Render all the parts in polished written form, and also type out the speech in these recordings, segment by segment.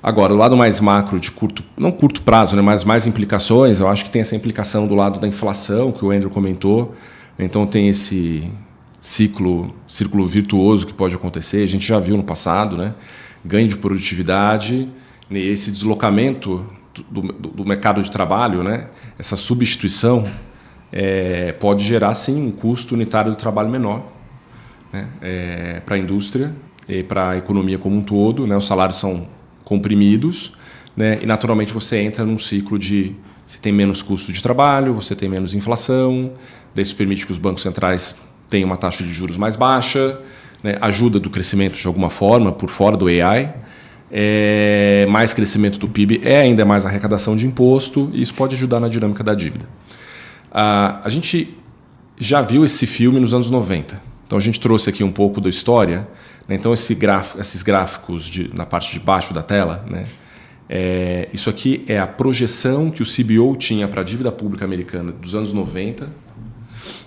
Agora, o lado mais macro, de não curto prazo, né, mas mais implicações, eu acho que tem essa implicação do lado da inflação, que o Andrew comentou. Então, tem esse círculo virtuoso que pode acontecer. A gente já viu no passado, né? Ganho de produtividade, esse deslocamento do mercado de trabalho, né? Essa substituição pode gerar, sim, um custo unitário do trabalho menor, né? Para a indústria e para a economia como um todo, né? Os salários são comprimidos, né? E naturalmente você entra num ciclo de você tem menos custo de trabalho, você tem menos inflação, daí isso permite que os bancos centrais tenham uma taxa de juros mais baixa, né? Ajuda do crescimento de alguma forma por fora do AI, mais crescimento do PIB, ainda mais arrecadação de imposto, e isso pode ajudar na dinâmica da dívida. A gente já viu esse filme nos anos 90, então a gente trouxe aqui um pouco da história, né? Então esses gráficos na parte de baixo da tela, né? Isso aqui é a projeção que o CBO tinha para a dívida pública americana dos anos 90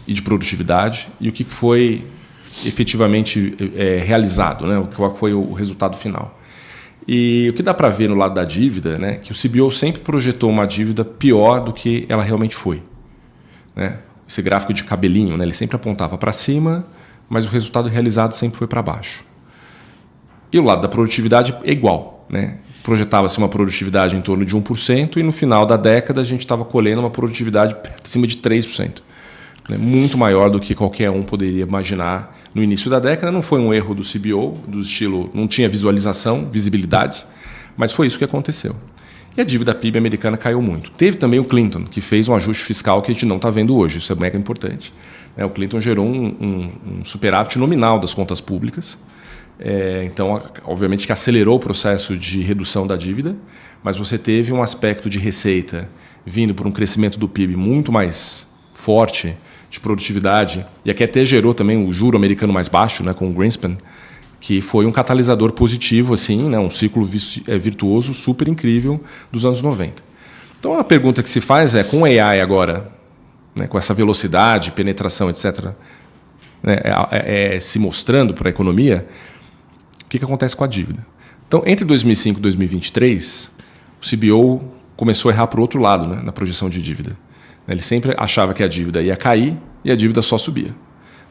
e de produtividade, e o que foi efetivamente realizado, né? Qual foi o resultado final. E o que dá para ver no lado da dívida, né? Que o CBO sempre projetou uma dívida pior do que ela realmente foi, né? Esse gráfico de cabelinho, né? Ele sempre apontava para cima, mas o resultado realizado sempre foi para baixo. E o lado da produtividade é igual, né? Projetava-se uma produtividade em torno de 1% e no final da década a gente estava colhendo uma produtividade acima de 3%. Né? Muito maior do que qualquer um poderia imaginar no início da década. Não foi um erro do CBO, do estilo, não tinha visibilidade, mas foi isso que aconteceu. E a dívida PIB americana caiu muito. Teve também o Clinton, que fez um ajuste fiscal que a gente não está vendo hoje, isso é mega importante. O Clinton gerou um superávit nominal das contas públicas. Então, obviamente que acelerou o processo de redução da dívida, mas você teve um aspecto de receita vindo por um crescimento do PIB muito mais forte, de produtividade, e aqui até gerou também o juro americano mais baixo, né, com o Greenspan, que foi um catalisador positivo, assim, né, um ciclo virtuoso super incrível dos anos 90. Então, a pergunta que se faz é, com o AI agora, né, com essa velocidade, penetração, etc., né, se mostrando para a economia, o que acontece com a dívida? Então, entre 2005 e 2023, o CBO começou a errar para o outro lado, né, na projeção de dívida. Ele sempre achava que a dívida ia cair e a dívida só subia.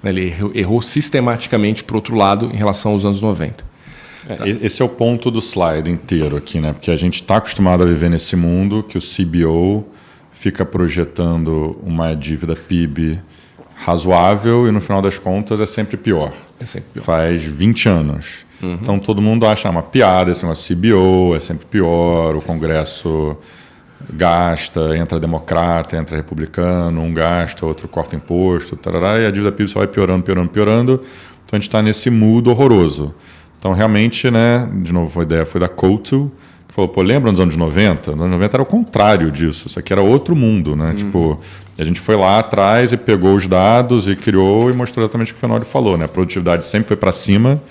Ele errou sistematicamente para o outro lado em relação aos anos 90. Esse é o ponto do slide inteiro aqui, né? Porque a gente está acostumado a viver nesse mundo que o CBO fica projetando uma dívida PIB razoável e no final das contas é sempre pior. Faz 20 anos. Uhum. Então todo mundo acha uma piada, esse negócio CBO é sempre pior, o Congresso gasta, entra democrata, entra republicano, um gasta, outro corta imposto, tarará, e a dívida PIB só vai piorando. Então a gente está nesse mood horroroso. Então realmente, né, de novo a ideia foi da Couto, que falou, lembra nos anos 90? Nos anos 90 era o contrário disso, isso aqui era outro mundo, né? A gente foi lá atrás e pegou os dados e criou e mostrou exatamente o que o Fenório falou, né? A produtividade sempre foi para cima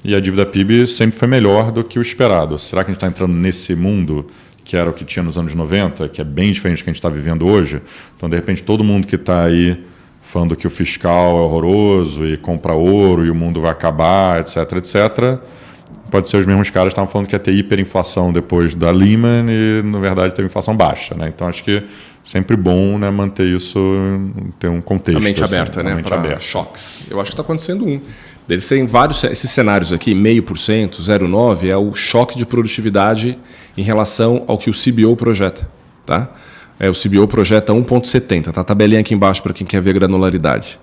e a dívida PIB sempre foi melhor do que o esperado. Será que a gente está entrando nesse mundo que era o que tinha nos anos 90, que é bem diferente do que a gente está vivendo hoje? Então, de repente, todo mundo que está aí falando que o fiscal é horroroso e compra ouro e o mundo vai acabar, etc., pode ser os mesmos caras que estavam falando que ia ter hiperinflação depois da Lehman e, na verdade, teve inflação baixa, né? Então, acho que sempre bom, né, manter isso, ter um contexto. A mente aberta, né, para choques. Eu acho que está acontecendo um. Eles têm vários esses cenários aqui, 0,5%, 0,9%, é o choque de produtividade em relação ao que o CBO projeta. Tá? O CBO projeta 1,70%. Tá a tabelinha aqui embaixo para quem quer ver granularidade.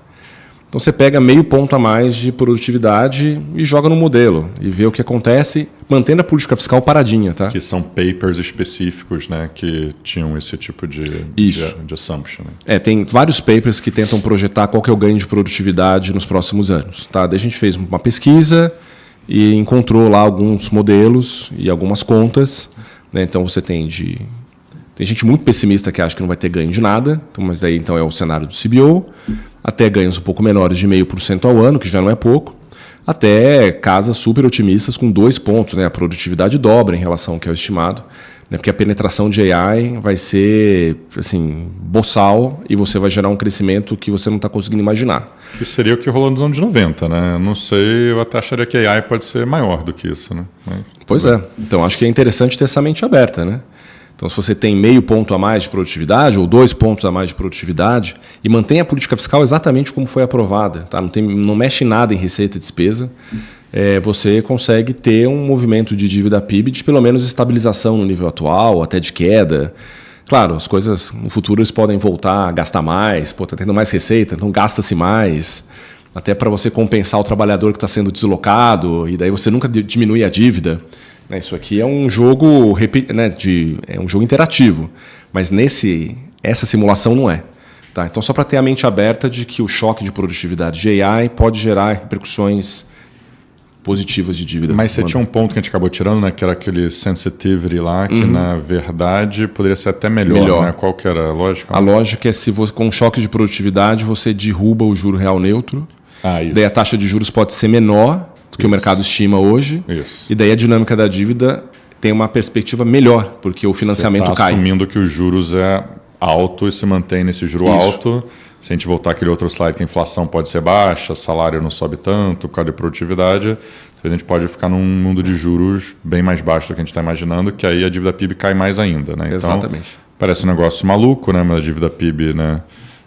Então você pega meio ponto a mais de produtividade e joga no modelo e vê o que acontece, mantendo a política fiscal paradinha. Tá? Que são papers específicos, né, que tinham esse tipo de assumption. Né? Tem vários papers que tentam projetar qual que é o ganho de produtividade nos próximos anos. Tá? Daí a gente fez uma pesquisa e encontrou lá alguns modelos e algumas contas. Né? Então você tem gente muito pessimista que acha que não vai ter ganho de nada, mas daí então é o cenário do CBO, até ganhos um pouco menores de 0,5% ao ano, que já não é pouco, até casas super otimistas com 2 pontos, né? A produtividade dobra em relação ao que é o estimado. né? Porque a penetração de AI vai ser assim, boçal e você vai gerar um crescimento que você não está conseguindo imaginar. Que seria o que rolou nos anos 90, né? Eu não sei, eu até acharia que a AI pode ser maior do que isso, né? Pois é. Então, acho que é interessante ter essa mente aberta, né? Então, se você tem meio ponto a mais de produtividade ou 2 pontos a mais de produtividade e mantém a política fiscal exatamente como foi aprovada, tá? Não mexe nada em receita e despesa, você consegue ter um movimento de dívida PIB de pelo menos estabilização no nível atual, até de queda. Claro, as coisas no futuro eles podem voltar a gastar mais, está tendo mais receita, então gasta-se mais, até para você compensar o trabalhador que está sendo deslocado, e daí você nunca diminui a dívida. Isso aqui é um jogo, né, é um jogo interativo, mas essa simulação não é. Tá? Então, só para ter a mente aberta de que o choque de produtividade de AI pode gerar repercussões positivas de dívida. Mas você tinha um ponto que a gente acabou tirando, né, que era aquele sensitivity lá, que na verdade poderia ser até melhor. Né? Qual que era a lógica? A lógica é se você, com um choque de produtividade você derruba o juro real neutro, daí a taxa de juros pode ser menor do que o mercado estima hoje, e daí a dinâmica da dívida tem uma perspectiva melhor, porque o financiamento cai. Assumindo que os juros é alto e se mantém nesse juro alto. Se a gente voltar àquele outro slide que a inflação pode ser baixa, salário não sobe tanto, por causa de produtividade, a gente pode ficar num mundo de juros bem mais baixo do que a gente está imaginando, que aí a dívida PIB cai mais ainda. Né? Então, exatamente. Parece um negócio maluco, né? Mas a dívida PIB, né?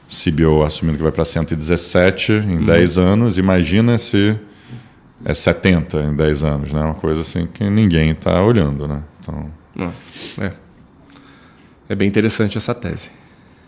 CBO assumindo que vai para 117 em 10 anos, imagina se é 70 em 10 anos, né? Uma coisa assim que ninguém está olhando, né? Então... É bem interessante essa tese.